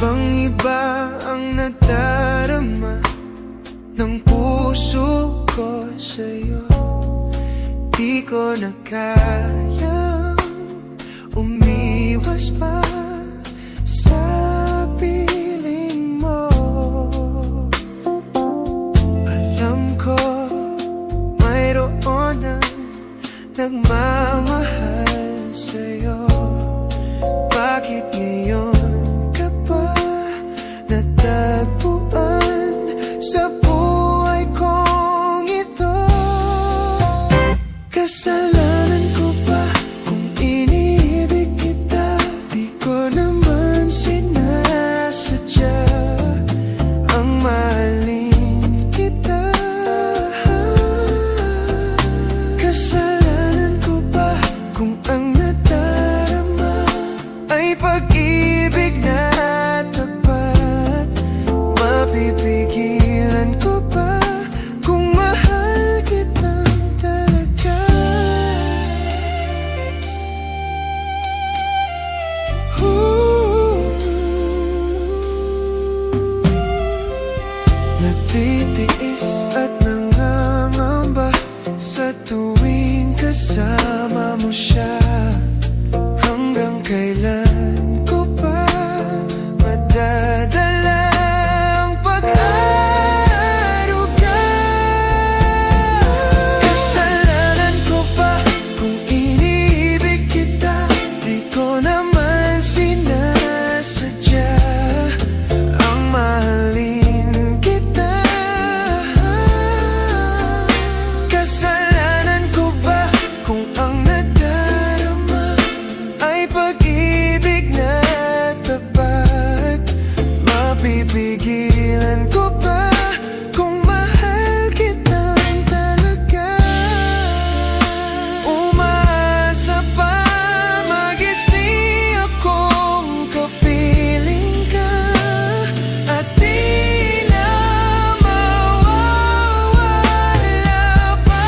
bang iba ang nadarama ng puso ko sa'yo? Di ko na kayang umiwas pa sa piling mo. Alam ko mayroon ang nagmamahal sa'yo. Bakit ngayon ka pa natagpuan sa buhay kong ito? Kasalanan ko ba kung iniibig kita? Di ko naman sinasadya ang mahalin kita. Kasalanan ko ba kung ang nadarama ay pag-ibig na tapat? Mapipigilan ko ba kung mahal kitang talaga? Nagtitiis at nangangamba sa tuwing kasama mo siya. Hanggang kailan ko pa madadala ang pag-aaruga? Kasalanan ko ba kung iniibig kita? Di ko naman sinasadya ang mahalin kita. Kasalanan ko ba kung ang nadarama ay pag-ibig na tapat? Mapipigilan ko ba kung mahal kitang talaga? Umaasa pa magising akong kapiling ka at di na mawawala pa.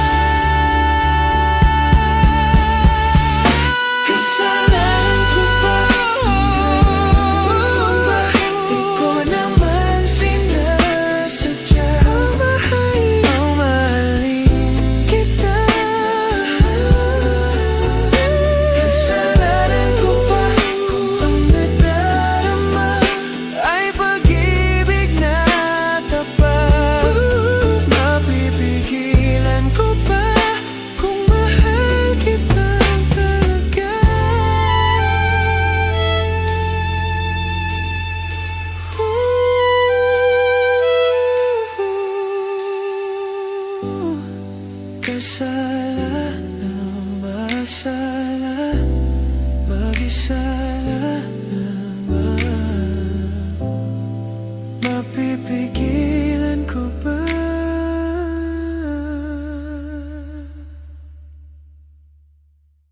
Kasalanan ko ba? Di ko naman sinasadya ang mahalin kita. Kasalanan ko ba kung ang nadarama ay pag-ibig na tapat? Mapipigilan ko ba kung mahal kitang talaga? Kasalanan, masala, mag-isa lang naman. Mapipigil